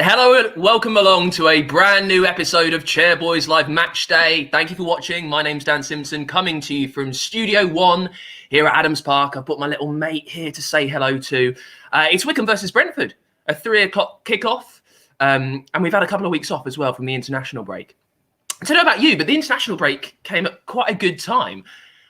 Hello and welcome along to a brand new episode of Chairboys Live Matchday. Thank you for watching. My name's Dan Simpson, coming to you from Studio One here at Adams Park. I've got my little mate here to say hello to. It's Wycombe versus Brentford, a 3 o'clock kickoff. And we've had a couple of weeks off as well from the international break. I don't know about you, but the international break came at quite a good time.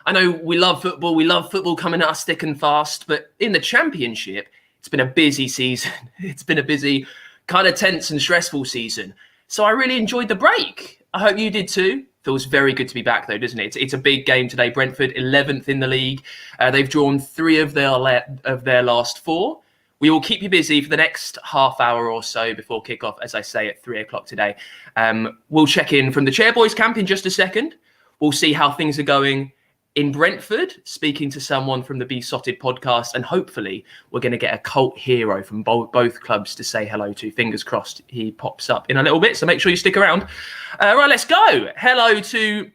I know we love football. We love football coming at us thick and fast. But in the Championship, it's been a busy season. It's been a busy, kind of tense and stressful season. So I really enjoyed the break. I hope you did too. Feels very good to be back though, doesn't it? It's a big game today. Brentford, 11th in the league. They've drawn 3 of their last 4. We will keep you busy for the next half hour or so before kickoff, as I say, at 3 o'clock today. We'll check in from the Chairboys camp in just a second. We'll see how things are going in Brentford, speaking to someone from the Besotted podcast, and hopefully we're going to get a cult hero from both clubs to say hello to. Fingers crossed he pops up in a little bit, so make sure you stick around. Right, let's go. Hello to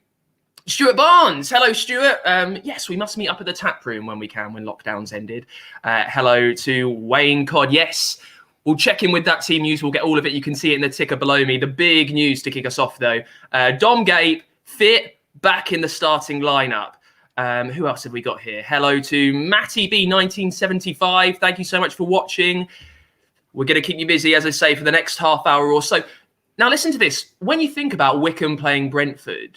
Stuart Barnes. Hello, Stuart. Yes, we must meet up at the tap room when we can, when lockdown's ended. Hello to Wayne Codd. Yes, we'll check in with that team news. We'll get all of it. You can see it in the ticker below me. The big news to kick us off, though. Dom Gape, fit, back in the starting lineup. Who else have we got here? Hello to Matty B 1975. Thank you so much for watching. We're going to keep you busy, as I say, for the next half hour or so. Now, listen to this. When you think about Wycombe playing Brentford,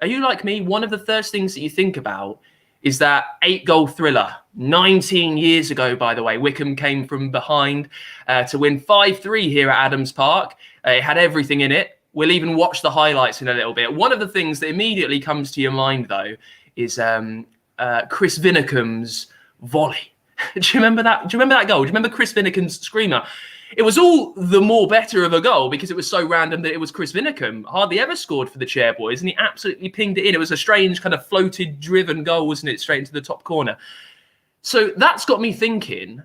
are you like me? One of the first things that you think about is that 8-goal thriller. 19 years ago, by the way, Wycombe came from behind to win 5-3 here at Adams Park. It had everything in it. We'll even watch the highlights in a little bit. One of the things that immediately comes to your mind, though, is Chris Vinnicom's volley. Do you remember that? Do you remember that goal? Do you remember Chris Vinnicom's screamer? It was all the more better of a goal because it was so random that it was Chris Vinicombe. Hardly ever scored for the Chairboys, and he absolutely pinged it in. It was a strange kind of floated, driven goal, wasn't it? Straight into the top corner. So that's got me thinking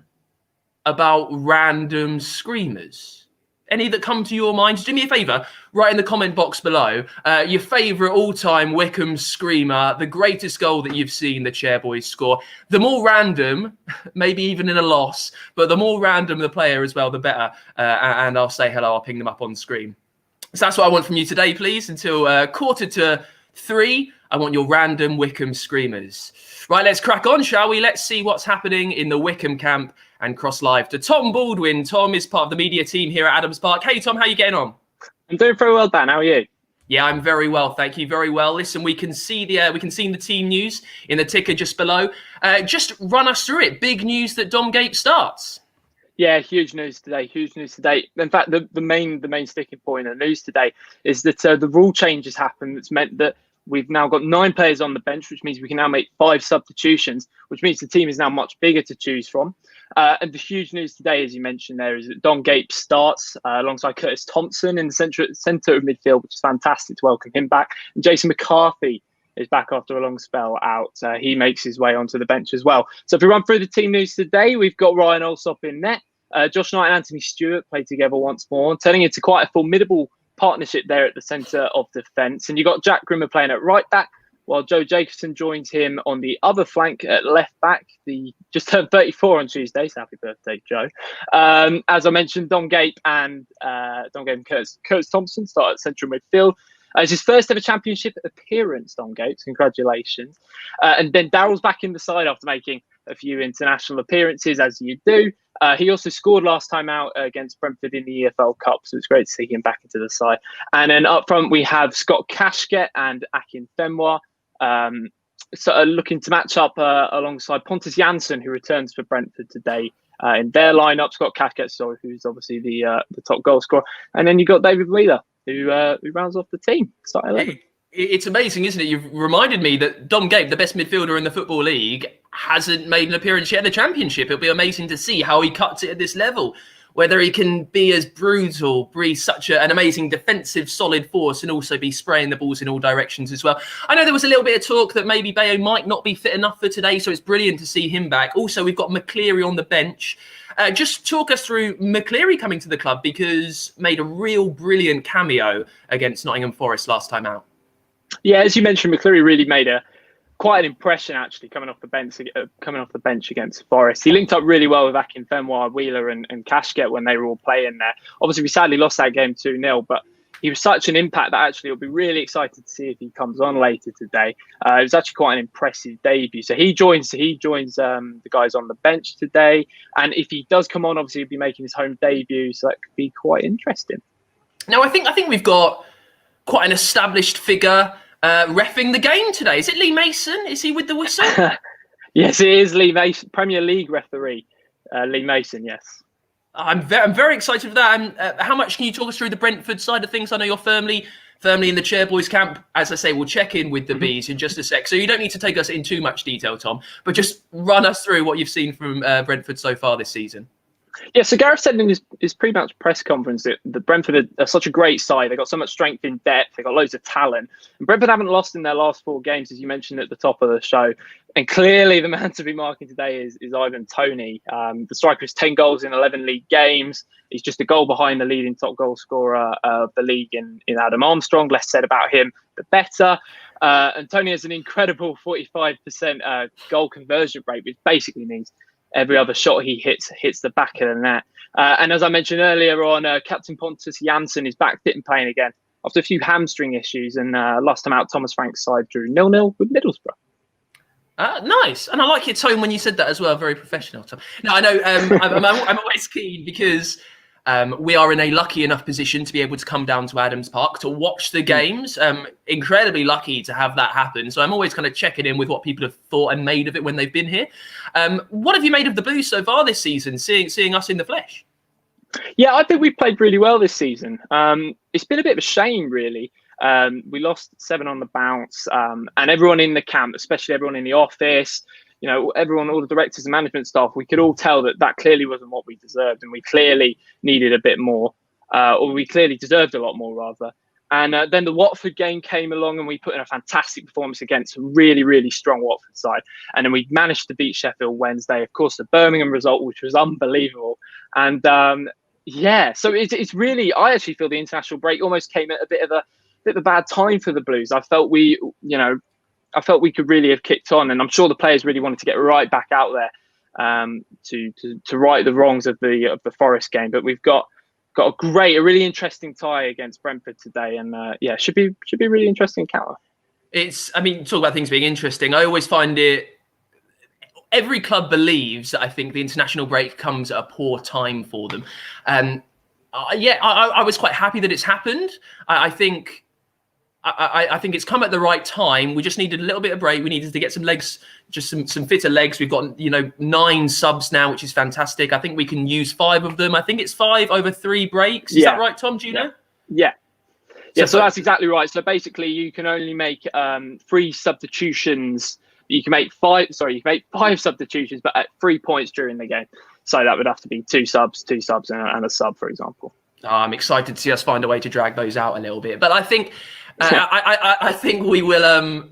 about random screamers. Any that come to your mind? Do me a favour, write in the comment box below your favourite all-time Wycombe screamer, the greatest goal that you've seen the Chairboys score. The more random, maybe even in a loss, but the more random the player as well, the better. And I'll say hello, I'll ping them up on screen. So that's what I want from you today, please. Until 2:45, I want your random Wycombe screamers. Right, let's crack on, shall we? Let's see what's happening in the Wycombe camp and cross live to Tom Baldwin. Tom is part of the media team here at Adams Park. Hey, Tom, how are you getting on? I'm doing very well, Dan. How are you? Yeah, I'm very well, thank you. Very well. Listen, we can see the team news in the ticker just below. Just run us through it. Big news that Dom Gape starts. Yeah, huge news today. Huge news today. In fact, the main sticking point of news today is that the rule change has happened. That's meant that we've now got 9 players on the bench, which means we can now make 5 substitutions, which means the team is now much bigger to choose from. And the huge news today, as you mentioned there, is that Dom Gape starts alongside Curtis Thompson in the centre of midfield, which is fantastic to welcome him back. And Jason McCarthy is back after a long spell out. He makes his way onto the bench as well. So if we run through the team news today, we've got Ryan Alsop in net. Josh Knight and Anthony Stewart play together once more, turning into quite a formidable partnership there at the centre of defence. And you've got Jack Grimmer playing at right back, while Joe Jacobson joins him on the other flank at left back. He just turned 34 on Tuesday, so happy birthday, Joe. As I mentioned, Dom Gape and Curtis Thompson start at central midfield. It's his first ever Championship appearance, Dom Gape. Congratulations. And then Daryl's back in the side after making a few international appearances, as you do. He also scored last time out against Brentford in the EFL Cup, so it's great to see him back into the side. And then up front, we have Scott Kashket and Akin Fenwa, looking to match up alongside Pontus Jansson, who returns for Brentford today in their lineup. Scott Kashket, who's obviously the top goal scorer. And then you've got David Wheeler, who rounds off the team. Start 11. It's amazing, isn't it? You've reminded me that Dom Gape, the best midfielder in the Football League, hasn't made an appearance yet in the Championship. It'll be amazing to see how he cuts it at this level, whether he can be as brutal, be such an amazing defensive, solid force, and also be spraying the balls in all directions as well. I know there was a little bit of talk that maybe Bayo might not be fit enough for today, so it's brilliant to see him back. Also, we've got McCleary on the bench. Just talk us through McCleary coming to the club, because made a real brilliant cameo against Nottingham Forest last time out. Yeah, as you mentioned, McCleary really made a quite an impression actually coming off the bench against Forest. He linked up really well with Akinfenwa, Wheeler, and Kashket when they were all playing there. Obviously, we sadly lost that game 2-0, but he was such an impact that actually it'll be really excited to see if he comes on later today. It was actually quite an impressive debut. So he joins the guys on the bench today, and if he does come on, obviously he'll be making his home debut, so that could be quite interesting. Now, I think we've got quite an established figure reffing the game today. Is it Lee Mason? Is he with the whistle? Yes, it is Lee Mason, Premier League referee, Lee Mason. Yes. I'm very excited for that. And how much can you talk us through the Brentford side of things? I know you're firmly in the Chairboys camp. As I say, we'll check in with the Bees in just a sec. So you don't need to take us in too much detail, Tom, but just run us through what you've seen from Brentford so far this season. Yeah, so Gareth said in his pre-match press conference that the Brentford are such a great side. They've got so much strength in depth. They've got loads of talent. And Brentford haven't lost in their last 4 games, as you mentioned at the top of the show. And clearly the man to be marking today is Ivan Toney. The striker has 10 goals in 11 league games. He's just a goal behind the leading top goal scorer of the league in Adam Armstrong. Less said about him, the better. And Toney has an incredible 45% goal conversion rate, which basically means every other shot he hits the back of the net. And as I mentioned earlier on, Captain Pontus Jansson is back fit and playing again after a few hamstring issues. And last time out, Thomas Frank's side drew 0-0 with Middlesbrough. Nice. And I like your tone when you said that as well. Very professional, Tom. No, I know I'm always keen because we are in a lucky enough position to be able to come down to Adams Park to watch the games. Incredibly lucky to have that happen. So I'm always kind of checking in with what people have thought and made of it when they've been here. What have you made of the Blues so far this season, seeing us in the flesh? Yeah, I think we've played really well this season. It's been a bit of a shame, really. We lost 7 on the bounce, and everyone in the camp, especially everyone in the office, everyone, all the directors and management staff, we could all tell that clearly wasn't what we deserved, and we clearly needed a bit more, or we clearly deserved a lot more, rather. And then the Watford game came along, and we put in a fantastic performance against a really, really strong Watford side. And then we managed to beat Sheffield Wednesday, of course, the Birmingham result, which was unbelievable. And so it's really, I actually feel the international break almost came at a bit of a bad time for the Blues. I felt we could really have kicked on, and I'm sure the players really wanted to get right back out there to right the wrongs of the Forest game. But we've got a really interesting tie against Brentford today, and should be a really interesting encounter. Talk about things being interesting. I always find it. Every club believes that I think the international break comes at a poor time for them. I was quite happy that it's happened. I think it's come at the right time. We just needed a little bit of break. We needed to get some legs, just some fitter legs. We've got 9 subs now, which is fantastic. I think we can use 5 of them. I think it's 5 over 3 breaks. Is that right, Tom? Do you know? Yeah. So that's exactly right. So basically, you can only make 3 substitutions. You can make 5 substitutions, but at 3 points during the game. So that would have to be 2 subs, and a sub, for example. I'm excited to see us find a way to drag those out a little bit. But I think I think we will.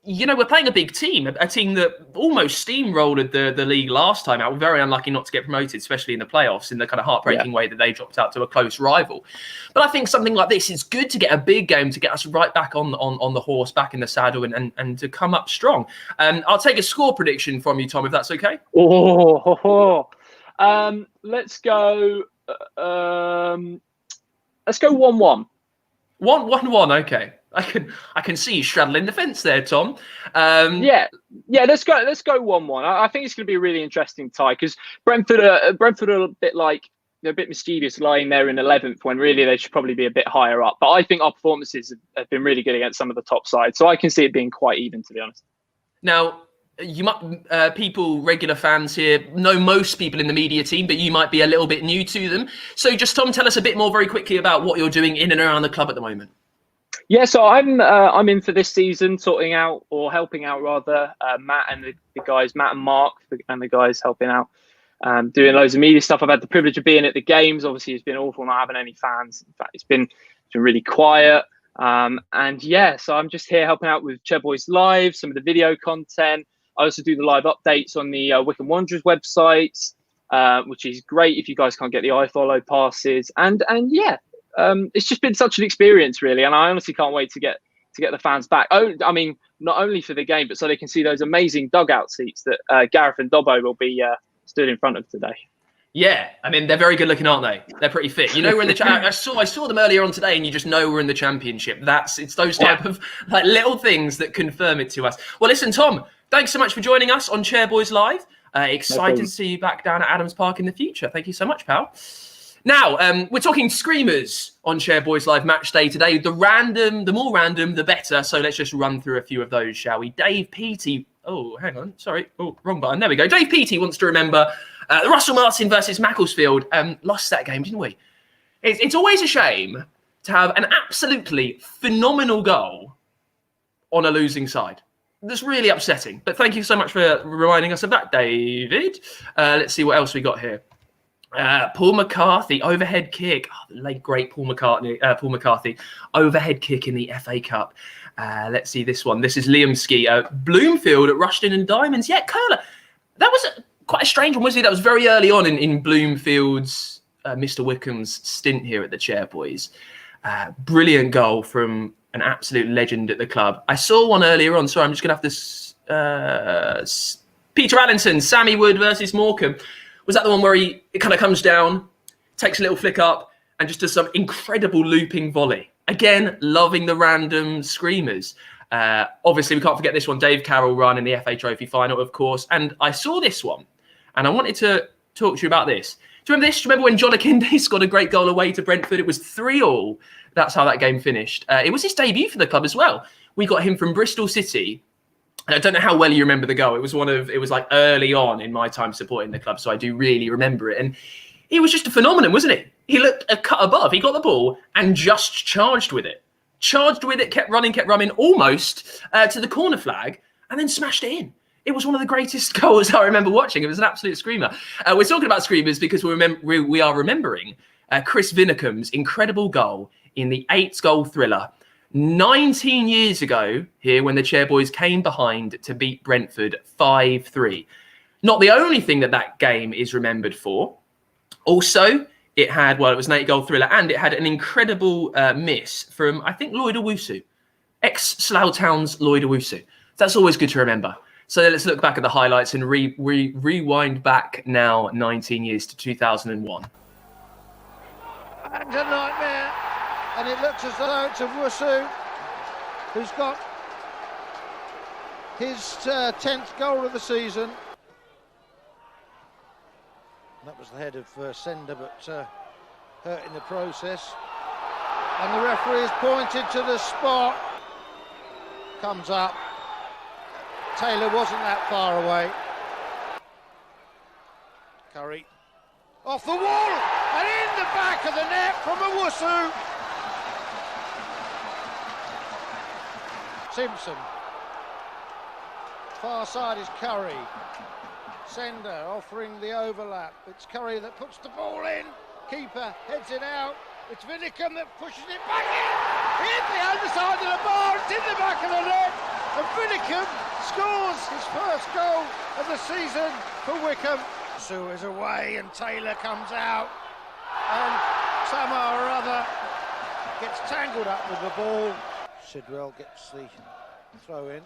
We're playing a big team, a team that almost steamrolled the league last time out. We're very unlucky not to get promoted, especially in the playoffs, in the kind of heartbreaking way that they dropped out to a close rival. But I think something like this is good to get a big game to get us right back on the horse, back in the saddle, and to come up strong. I'll take a score prediction from you, Tom, if that's okay. Let's go. Let's go 1-1. 1-1. Okay. I can see you straddling the fence there, Tom. Let's go 1-1. I think it's going to be a really interesting tie because Brentford are a bit like, they're a bit mischievous lying there in 11th when really they should probably be a bit higher up. But I think our performances have been really good against some of the top sides, so I can see it being quite even, to be honest. Now, you might regular fans here know most people in the media team, but you might be a little bit new to them. So just, Tom, tell us a bit more very quickly about what you're doing in and around the club at the moment. Yeah, so I'm in for this season, sorting out, or helping out rather, Matt and the guys, Matt and Mark and the guys helping out, doing loads of media stuff. I've had the privilege of being at the games. Obviously, it's been awful not having any fans. In fact, it's been really quiet. So I'm just here helping out with Chairboys Live, some of the video content. I also do the live updates on the Wycombe Wanderers website, which is great if you guys can't get the iFollow passes. It's just been such an experience, really, and I honestly can't wait to get get the fans back. Oh, I mean, not only for the game, but so they can see those amazing dugout seats that Gareth and Dobbo will be stood in front of today. Yeah, I mean, they're very good looking, aren't they? They're pretty fit. You know, we're in the. I saw them earlier on today, and you just know we're in the Championship. It's those type of like little things that confirm it to us. Well, listen, Tom, thanks so much for joining us on Chairboys Live. Excited to see you back down at Adams Park in the future. Thank you so much, pal. Now, we're talking screamers on Chairboys Live Match Day today. The more random, the better. So let's just run through a few of those, shall we? Dave Peaty. Oh, hang on. Sorry. Oh, wrong button. There we go. Dave Peaty wants to remember the Russell Martin versus Macclesfield. Lost that game, didn't we? It's always a shame to have an absolutely phenomenal goal on a losing side. That's really upsetting. But thank you so much for reminding us of that, David. Let's see what else we got here. Paul McCarthy, overhead kick. Oh, the late, great Paul McCarthy, overhead kick in the FA Cup. Let's see this one. This is Liam Ski. Bloomfield at Rushden and Diamonds. Yeah, Curler. That was quite a strange one, wasn't it? That was very early on in Bloomfield's, Mr. Wickham's stint here at the Chairboys. Brilliant goal from an absolute legend at the club. I saw one earlier on. Sorry, I'm just going to have this. Peter Allenton, Sammy Wood versus Morecambe. Was that the one where it kind of comes down, takes a little flick up, and just does some incredible looping volley? Again, loving the random screamers. Obviously, we can't forget this one. Dave Carroll run in the FA Trophy final, of course. And I saw this one, and I wanted to talk to you about this. Do you remember this? Do you remember when John Akinde scored a great goal away to Brentford? It was 3-3. That's how that game finished. It was his debut for the club as well. We got him from Bristol City. And I don't know how well you remember the goal. It was like early on in my time supporting the club, so I do really remember it. And he was just a phenomenon, wasn't he? He looked a cut above. He got the ball and just charged with it. Kept running, almost to the corner flag, and then smashed it in. It was one of the greatest goals I remember watching. It was an absolute screamer. We're talking about screamers because we are remembering Chris Vinnicombe's incredible goal in the 8-goal thriller 19 years ago here when the Chairboys came behind to beat Brentford 5-3. Not the only thing that game is remembered for. Also, it was an 8-goal thriller, and it had an incredible miss from, I think, Lloyd Owusu, ex-Slough Town's Lloyd Owusu. That's always good to remember. So let's look back at the highlights and rewind back now 19 years to 2001. And a nightmare. And it looks as though it's Owusu who's got his 10th goal of the season. That was the head of Sender, but hurt in the process. And the referee has pointed to the spot. Comes up. Taylor wasn't that far away. Curry off the wall and in the back of the net from Owusu. Simpson. Far side is Curry. Sender offering the overlap. It's Curry that puts the ball in. Keeper heads it out. It's Vinnicombe that pushes it back in. Hit the underside of the bar. It's in the back of the net. And Vinnicombe scores his first goal of the season for Wycombe. Sue is away and Taylor comes out. And somehow or other gets tangled up with the ball. Sidwell gets the throw in.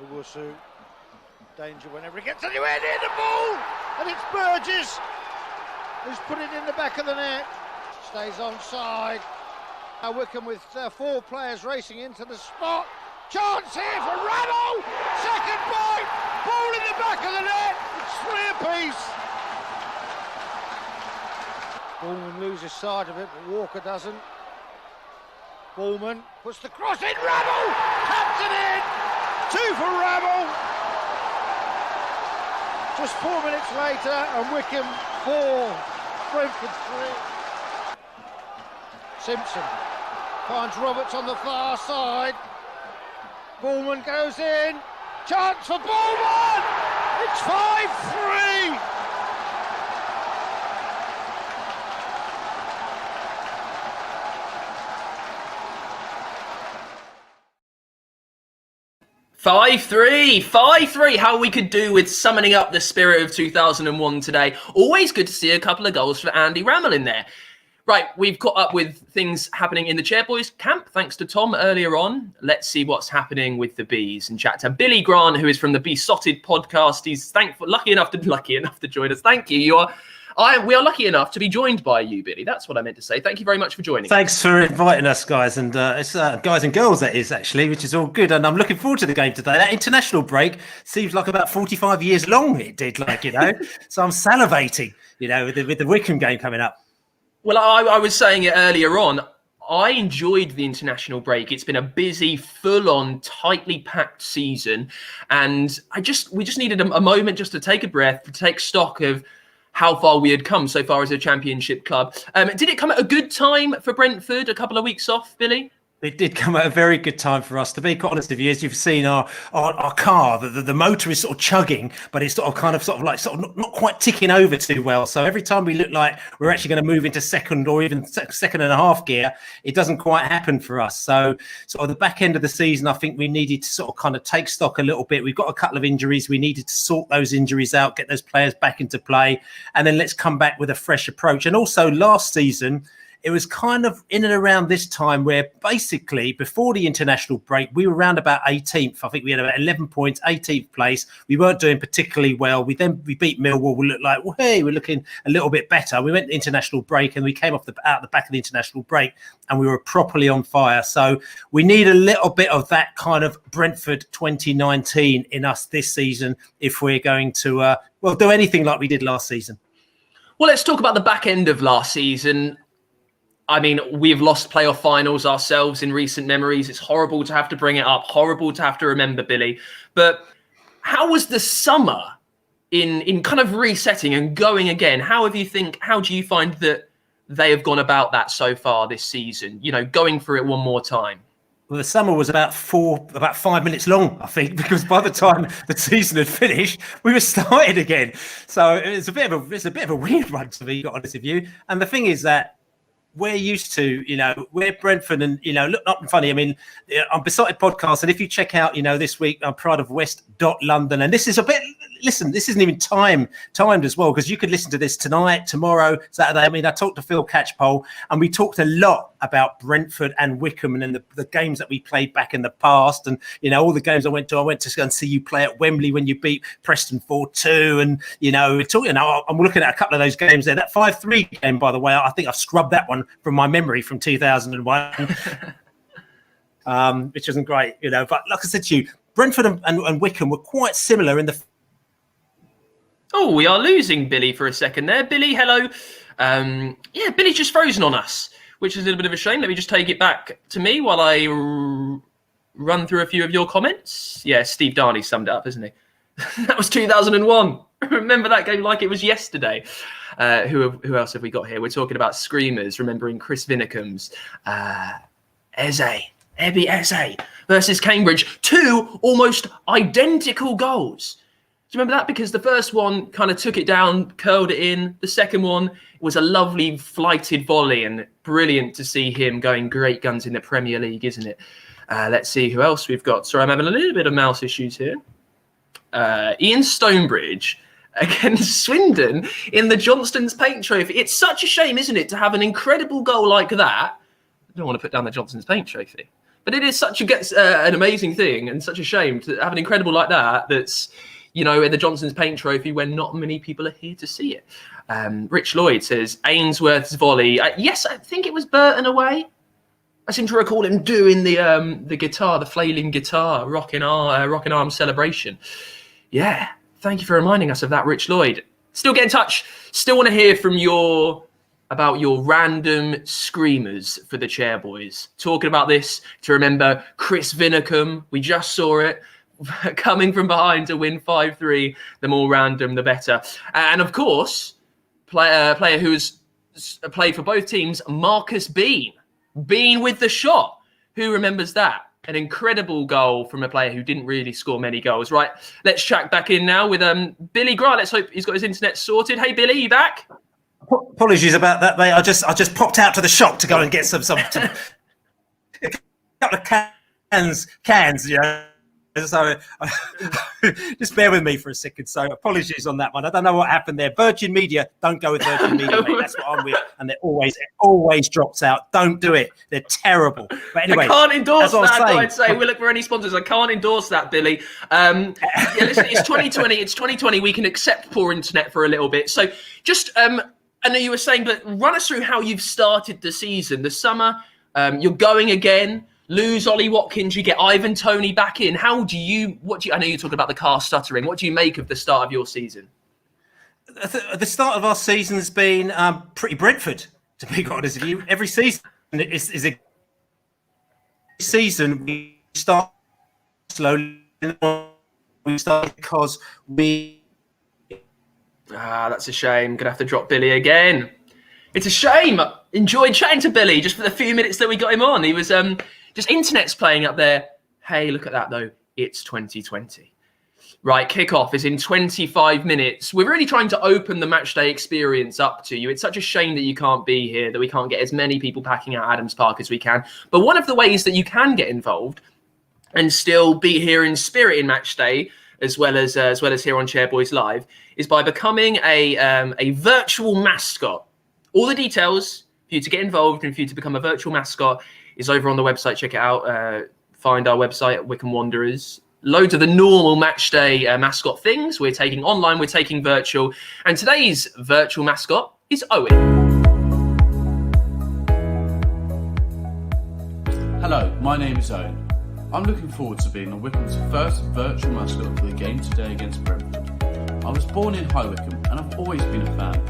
Owusu. Danger whenever he gets anywhere near the ball. And it's Burgess who's put it in the back of the net. Stays onside. Now Wycombe with 4 players racing into the spot. Chance here for Ramo. Second point. Ball in the back of the net. It's 3 apiece. Ballman loses sight of it, but Walker doesn't. Ballman puts the cross in. Ramo taps it in. 2 for Ramo. Just 4 minutes later, and Wycombe 4, Brentford 3. Simpson finds Roberts on the far side. Ballman goes in. Chance for Ballman! It's 5-3! Five three. How we could do with summoning up the spirit of 2001 today. Always good to see a couple of goals for Andy Rammell in there. Right, we've caught up with things happening in the Chairboys camp, thanks to Tom earlier on. Let's see what's happening with the Bees and chat to Billy Grant, who is from the Besotted podcast. He's lucky enough to join us. Thank you. We are lucky enough to be joined by you, Billy. That's what I meant to say. Thank you very much for joining. Thanks for inviting us, guys, and it's guys and girls, that is, actually, which is all good. And I'm looking forward to the game today. That international break seems like about 45 years long. It did, so I'm salivating, with the Wycombe game coming up. Well, I was saying it earlier on. I enjoyed the international break. It's been a busy, full-on, tightly packed season, and we just needed a moment just to take a breath, to take stock of how far we had come so far as a championship club. Did it come at a good time for Brentford? A couple of weeks off, Billy? It did come at a very good time for us. To be quite honest with you, as you've seen our car, the motor is sort of chugging, but it's sort of not quite ticking over too well. So every time we look like we're actually going to move into second or even second and a half gear, it doesn't quite happen for us. So sort of the back end of the season, I think we needed to sort of kind of take stock a little bit. We've got a couple of injuries. We needed to sort those injuries out, get those players back into play, and then let's come back with a fresh approach. And also last season, it was kind of in and around this time where basically before the international break, we were around about 18th. I think we had about 11 points, 18th place. We weren't doing particularly well. We beat Millwall. We looked like, well, hey, we're looking a little bit better. We went to international break and we came out the back of the international break and we were properly on fire. So we need a little bit of that kind of Brentford 2019 in us this season if we're going to, do anything like we did last season. Well, let's talk about the back end of last season. I mean, we've lost playoff finals ourselves in recent memories. It's horrible to have to bring it up, horrible to have to remember, Billy. But how was the summer in kind of resetting and going again? How do you find that they have gone about that so far this season? Going through it one more time. Well, the summer was about 5 minutes long, I think, because by the time the season had finished, we were started again. So it's a bit of a weird one, to be honest with you. And the thing is that we're used to, we're Brentford and, look, not funny. I mean, I'm Besotted podcast. And if you check out, this week, I'm proud of West.London. And this is this isn't even timed as well, because you could listen to this tonight, tomorrow, Saturday. I mean, I talked to Phil Catchpole and we talked a lot about Brentford and Wycombe and then the games that we played back in the past. And, all the games I went to go and see you play at Wembley when you beat Preston 4-2. And, I'm looking at a couple of those games there. That 5-3 game, by the way, I think I've scrubbed that one from my memory from 2001, which isn't great, But like I said to you, Brentford and Wycombe were quite similar in the. Oh, we are losing Billy for a second there. Billy, hello. Billy's just frozen on us, which is a little bit of a shame. Let me just take it back to me while I run through a few of your comments. Yeah, Steve Darney summed it up, isn't he? That was 2001. Remember that game like it was yesterday. Who else have we got here? We're talking about screamers, remembering Chris Vinicum's Ebi Eze versus Cambridge. 2 almost identical goals. Do you remember that? Because the first one kind of took it down, curled it in. The second one was a lovely flighted volley, and brilliant to see him going great guns in the Premier League, isn't it? Let's see who else we've got. Sorry, I'm having a little bit of mouse issues here. Ian Stonebridge against Swindon in the Johnston's Paint Trophy. It's such a shame, isn't it, to have an incredible goal like that. I don't want to put down the Johnston's Paint Trophy, but it is such an amazing thing and such a shame to have an incredible like that that's, in the Johnston's Paint Trophy when not many people are here to see it. Rich Lloyd says Ainsworth's volley. Yes, I think it was Burton away. I seem to recall him doing the guitar, the flailing guitar, rocking arm celebration. Yeah, thank you for reminding us of that, Rich Lloyd. Still get in touch. Still want to hear from about your random screamers for the Chairboys. Talking about this to remember Chris Vinicum. We just saw it. Coming from behind to win 5-3. The more random, the better. And of course, player who's played for both teams, Marcus Bean. Bean with the shot. Who remembers that? An incredible goal from a player who didn't really score many goals. Right, let's check back in now with Billy Grant. Let's hope he's got his internet sorted. Hey, Billy, you back? Apologies about that, mate. I just popped out to the shop to go and get some a couple of cans, So just bear with me for a second. So apologies on that one. I don't know what happened there. Virgin Media, don't go with Virgin Media, mate. That's what I'm with. And it always drops out. Don't do it. They're terrible. But anyway, I can't endorse that. I'd say saying, we'll look for any sponsors. I can't endorse that, Billy. Yeah, listen, it's 2020. It's 2020. We can accept poor internet for a little bit. So just, I know you were saying, but run us through how you've started the season. The summer, you're going again. Lose Ollie Watkins, you get Ivan Toney back in. I know you're talking about the car stuttering. What do you make of the start of your season? The start of our season has been pretty Brentford, to be honest with you. Every season is a season we start slowly. We start because we. That's a shame. Gonna have to drop Billy again. It's a shame. Enjoyed chatting to Billy just for the few minutes that we got him on. He was just internet's playing up there. Hey, look at that though. It's 2020. Right, kickoff is in 25 minutes. We're really trying to open the Matchday experience up to you. It's such a shame that you can't be here, that we can't get as many people packing out Adams Park as we can. But one of the ways that you can get involved and still be here in spirit in Matchday, as well as here on Chairboys Live, is by becoming a virtual mascot. All the details for you to get involved and for you to become a virtual mascot is over on the website. Check it out. Find our website at Wycombe Wanderers. Loads of the normal Matchday mascot things. We're taking online, we're taking virtual. And today's virtual mascot is Owen. Hello, my name is Owen. I'm looking forward to being on Wycombe's first virtual mascot for the game today against Brentford. I was born in High Wycombe and I've always been a fan.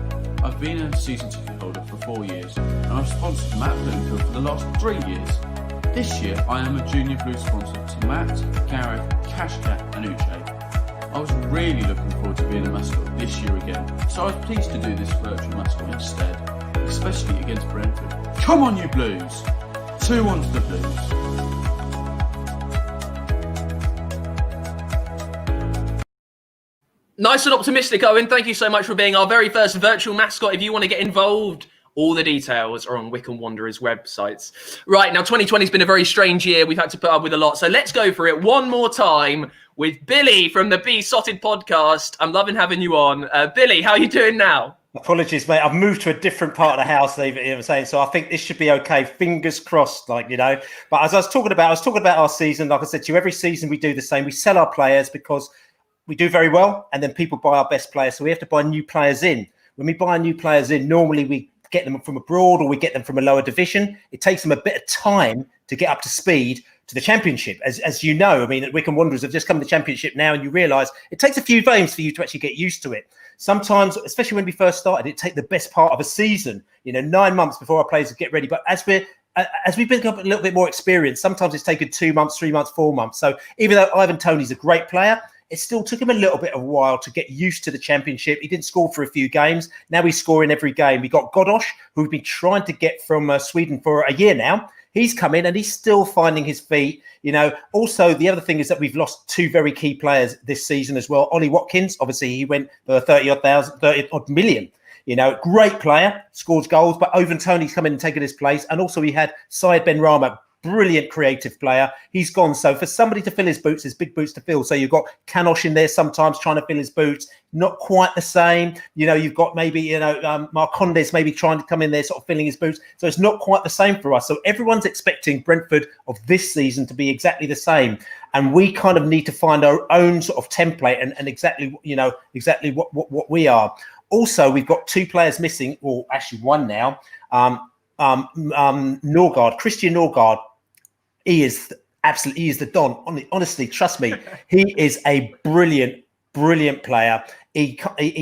I've been a season ticket holder for 4 years and I've sponsored Matt Bloomfield for the last 3 years. This year I am a Junior Blue sponsor to Matt, Gareth, Cashcat and Uche. I was really looking forward to being a mascot this year again, so I was pleased to do this virtual mascot instead, especially against Brentford. Come on you Blues! 2-1 to the Blues. Nice and optimistic, Owen. Thank you so much for being our very first virtual mascot. If you want to get involved, all the details are on Wycombe Wanderers websites. Right, now 2020 has been a very strange year. We've had to put up with a lot. So let's go for it one more time with Billy from the Besotted podcast. I'm loving having you on. Billy, how are you doing now? Apologies, mate. I've moved to a different part of the house, I'm saying. So I think this should be okay. Fingers crossed, But as I was talking about our season. Like I said to you, every season we do the same. We sell our players because we do very well, and then people buy our best players. So we have to buy new players in. When we buy new players in, normally we get them from abroad or we get them from a lower division. It takes them a bit of time to get up to speed to the Championship. As you know, I mean, at Wycombe Wanderers have just come to the Championship now, and you realise it takes a few games for you to actually get used to it. Sometimes, especially when we first started, it takes the best part of a season, 9 months before our players get ready. But as we pick up a little bit more experience, sometimes it's taken 2 months, 3 months, 4 months. So even though Ivan Toney's a great player, it still took him a little bit of a while to get used to the Championship. He didn't score for a few games. Now he's scoring every game. We got Godosh, who we've been trying to get from Sweden for a year now. He's come in and he's still finding his feet. Also, the other thing is that we've lost 2 very key players this season as well. Ollie Watkins, obviously, he went for 30 odd million. Great player, scores goals, but Ivan Toney's come in and taken his place. And also we had Syed Ben Rama, brilliant creative player. He's gone. So for somebody to fill his boots, there's big boots to fill. So you've got Kanosh in there sometimes trying to fill his boots. Not quite the same. You've got maybe, Marcondes maybe trying to come in there, sort of filling his boots. So it's not quite the same for us. So everyone's expecting Brentford of this season to be exactly the same. And we kind of need to find our own sort of template and exactly what we are. Also, we've got 2 players missing, or actually 1 now. Norgard, Christian Norgard. He is the Don. Honestly, trust me, he is a brilliant player. He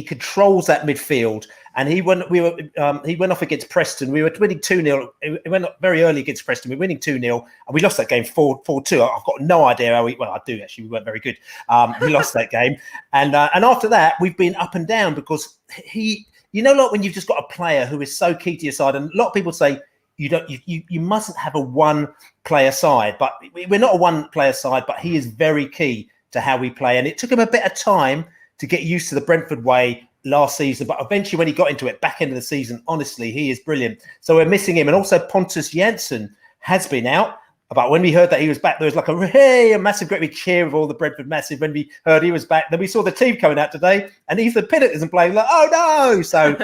controls that midfield, and he went off against Preston. We were winning 2-0. It went up very early against Preston. We were winning 2-0, and we lost that game 4-2. I've got no idea how I do actually. We weren't very good. We lost that game, and after that, we've been up and down because he. Like when you've just got a player who is so key to your side, and a lot of people say you mustn't have a one-player side, but we're not a one-player side, but he is very key to how we play. And it took him a bit of time to get used to the Brentford way last season, but eventually when he got into it, back end of the season, honestly, he is brilliant. So we're missing him. And also Pontus Janssen has been out. But when we heard that he was back, there was like a massive, great big cheer of all the Brentford massive. When we heard he was back, then we saw the team coming out today, and Ethan Pinnock isn't playing. Like, oh no! So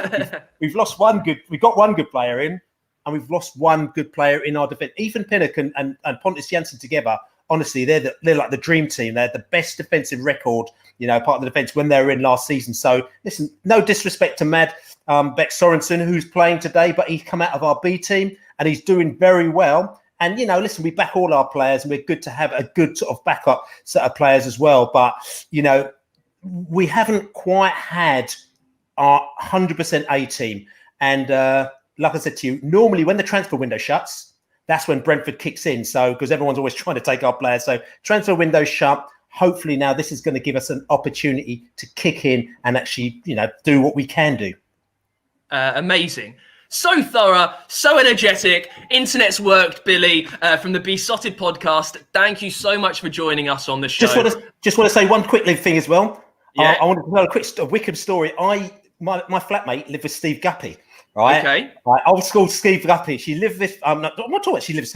we've lost one good. We've got one good player in, and we've lost one good player in our defence. Ethan Pinnock and Pontus Jansson together, honestly, they're like the dream team. They're the best defensive record, part of the defence when they were in last season. So listen, no disrespect to Mad Beck Sorensen, who's playing today, but he's come out of our B team and he's doing very well. And, listen, we back all our players and we're good to have a good sort of backup set of players as well. But, we haven't quite had our 100% A team. And like I said to you, normally when the transfer window shuts, that's when Brentford kicks in. So because everyone's always trying to take our players. So transfer window shut. Hopefully now this is going to give us an opportunity to kick in and actually, do what we can do. Amazing. So thorough, so energetic. Internet's worked, Billy, from the Besotted podcast. Thank you so much for joining us on the show. Just want to say one quick thing as well. Yeah. I want to tell a quick Wycombe story. My flatmate lived with Steve Guppy. Right. Okay. Right. Old school Steve Guppy. She lived with. I'm not talking about she lived.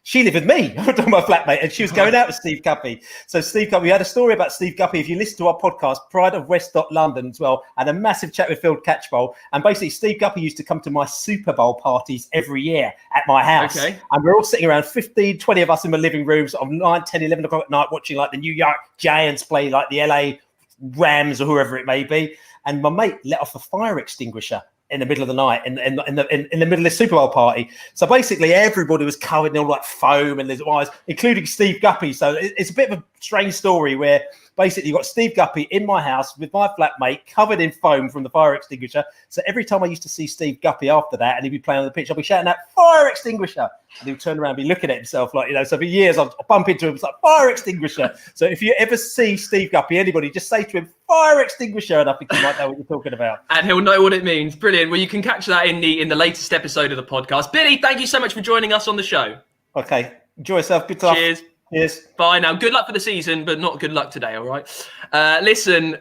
She lived with me. I'm talking about my flatmate, and she was going out with Steve Guppy. So Steve Guppy. We had a story about Steve Guppy. If you listen to our podcast, Pride of West London as well, and a massive chat with Phil Catchbowl. And basically, Steve Guppy used to come to my Super Bowl parties every year at my house. Okay. And we're all sitting around 15, 20 of us in the living rooms of 9, 10, 11 o'clock at night, watching like the New York Giants play like the LA Rams or whoever it may be. And my mate let off a fire extinguisher in the middle of the night, in the middle of the Super Bowl party. So basically, everybody was covered in all like foam and there's wires, including Steve Guppy. So it's a bit of a strange story where basically you got Steve Guppy in my house with my flatmate covered in foam from the fire extinguisher. So every time I used to see Steve Guppy after that and he'd be playing on the pitch, I'd be shouting out fire extinguisher. And he would turn around and be looking at himself like, so for years I'd bump into him, it's like fire extinguisher. So if you ever see Steve Guppy, anybody, just say to him, fire extinguisher, and I think he might know what you're talking about. And he'll know what it means. Brilliant. Well, you can catch that in the latest episode of the podcast. Billy, thank you so much for joining us on the show. Okay. Enjoy yourself. Good stuff. Cheers. Cheers. Bye now. Good luck for the season, but not good luck today, all right? Listen,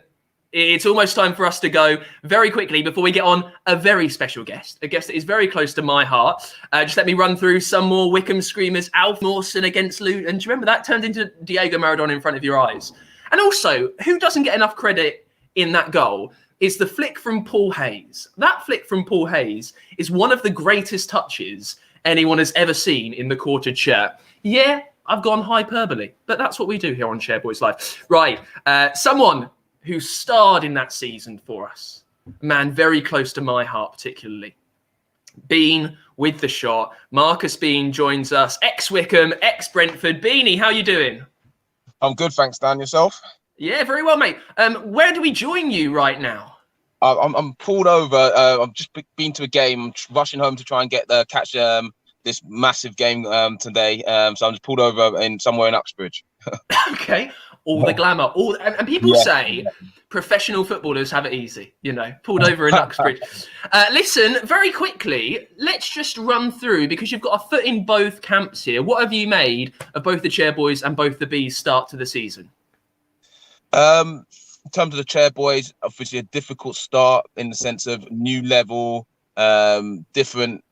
it's almost time for us to go. Very quickly, before we get on, a very special guest, a guest that is very close to my heart. Just let me run through some more Wycombe screamers. Alf Mawson against Luton. Do you remember that? Turned into Diego Maradona in front of your eyes. And also, who doesn't get enough credit in that goal is the flick from Paul Hayes. That flick from Paul Hayes is one of the greatest touches anyone has ever seen in the quartered shirt. Yeah, I've gone hyperbole, but that's what we do here on Chairboys Live. Right, someone who starred in that season for us, a man very close to my heart particularly. Bean with the shot. Marcus Bean joins us, ex-Wycombe, ex-Brentford. Beanie, how you doing? I'm good, thanks, Dan. Yourself? Yeah, very well, mate. Where do we join you right now? I'm pulled over. I've just been to a game. I'm rushing home to try and catch this massive game today. So I'm just pulled over somewhere in Uxbridge. Okay. All the glamour. And people say professional footballers have it easy, pulled over in Uxbridge. Listen, very quickly, let's just run through, because you've got a foot in both camps here. What have you made of both the Chairboys and both the Bees start to the season? In terms of the Chairboys, obviously a difficult start in the sense of new level, different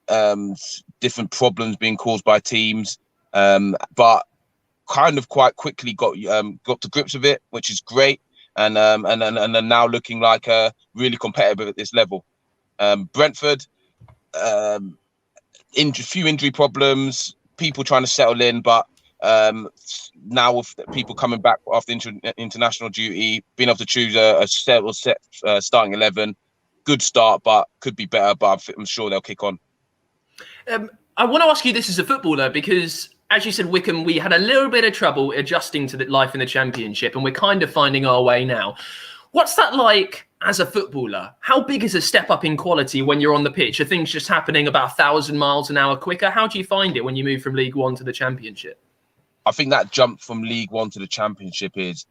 problems being caused by teams, but kind of quite quickly got to grips with it, which is great, and are now looking like really competitive at this level. Brentford, few injury problems, people trying to settle in, but now with people coming back after international duty, being able to choose a set starting 11, good start, but could be better. But I'm sure they'll kick on. I want to ask you this as a footballer, because as you said, Wycombe, we had a little bit of trouble adjusting to the life in the Championship, and we're kind of finding our way now. What's that like as a footballer? How big is a step up in quality when you're on the pitch? Are things just happening about 1,000 miles an hour quicker? How do you find it when you move from League One to the Championship? I think that jump from League One to the Championship is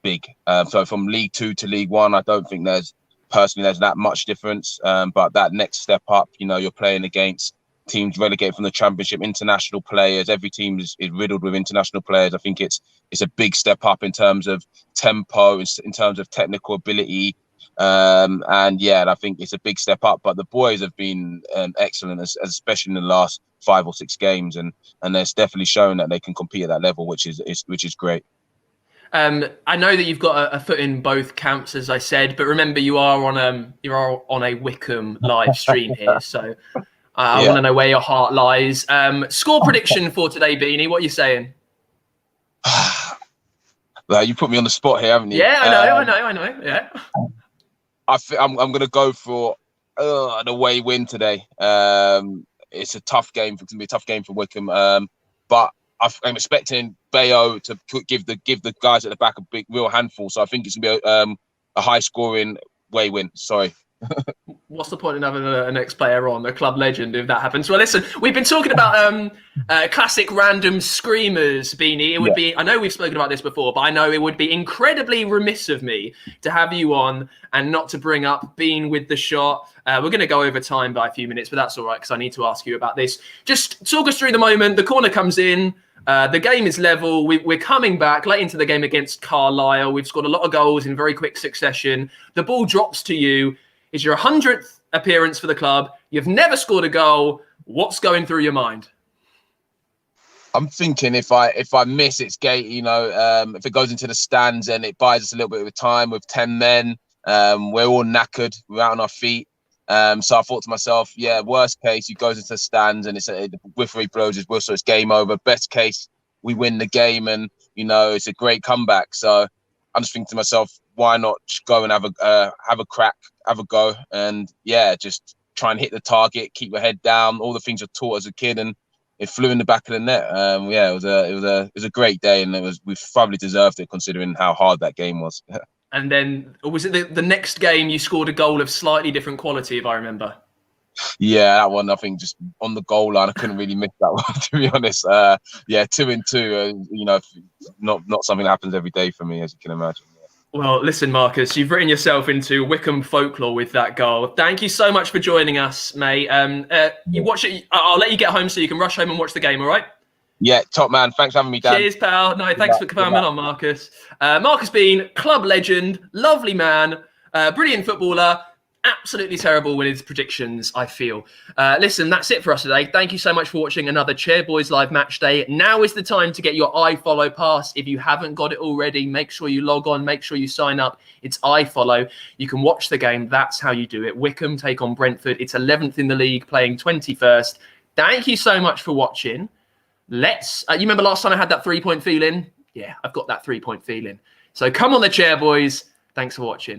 big. So from League Two to League One, I don't think there's that much difference. But that next step up, you're playing against teams relegated from the Championship, international players. Every team is riddled with international players. I think it's a big step up in terms of tempo, in terms of technical ability, And I think it's a big step up. But the boys have been excellent, especially in the last 5 or 6 games, and it's definitely shown that they can compete at that level, which is great. I know that you've got a foot in both camps, as I said, but remember you are on a Wycombe live stream here, so I want to know where your heart lies. Score prediction for today, Beanie. What are you saying? Well, you put me on the spot here, haven't you? Yeah, I know. Yeah, I'm going to go for an away win today. It's a tough game. It's going to be a tough game for Wycombe, but I'm expecting Bayo to give the guys at the back a real handful. So I think it's going to be a high scoring away win. Sorry. What's the point in having an ex-player on, a club legend, if that happens? Well, listen, we've been talking about classic random screamers, Beanie. It would be, I know we've spoken about this before, but I know it would be incredibly remiss of me to have you on and not to bring up Bean with the shot. We're going to go over time by a few minutes, but that's all right because I need to ask you about this. Just talk us through the moment. The corner comes in. The game is level. We're coming back late into the game against Carlisle. We've scored a lot of goals in very quick succession. The ball drops to you. It's your 100th appearance for the club. You've never scored a goal. What's going through your mind? I'm thinking if I miss, it's gate. If it goes into the stands and it buys us a little bit of time with 10 men, we're all knackered. We're out on our feet. So I thought to myself, worst case, he goes into the stands and the referee blows his whistle. It's game over. Best case, we win the game, and it's a great comeback. So I'm just thinking to myself, why not just go and have a crack, have a go, and just try and hit the target, keep your head down, all the things you're taught as a kid, and it flew in the back of the net. It was a great day, and we thoroughly deserved it considering how hard that game was. And then was it the next game you scored a goal of slightly different quality, if I remember? Yeah, that one, I think, just on the goal line, I couldn't really miss that one, to be honest. 2-2, not something that happens every day for me, as you can imagine. Well, listen, Marcus, you've written yourself into Wycombe folklore with that goal. Thank you so much for joining us, mate. You watch it. I'll let you get home so you can rush home and watch the game, all right? Yeah, top man. Thanks for having me, Dan. Cheers, pal. No, thanks for coming on, Marcus. Marcus Bean, club legend, lovely man, brilliant footballer, absolutely terrible with his predictions, I feel. Listen, that's it for us today. Thank you so much for watching another Chairboys Live Match Day. Now is the time to get your iFollow pass. If you haven't got it already, make sure you log on, make sure you sign up. It's iFollow. You can watch the game. That's how you do it. Wycombe take on Brentford. It's 11th in the league, playing 21st. Thank you so much for watching. You remember last time I had that 3-point feeling? Yeah, I've got that 3-point feeling. So come on the Chairboys. Thanks for watching.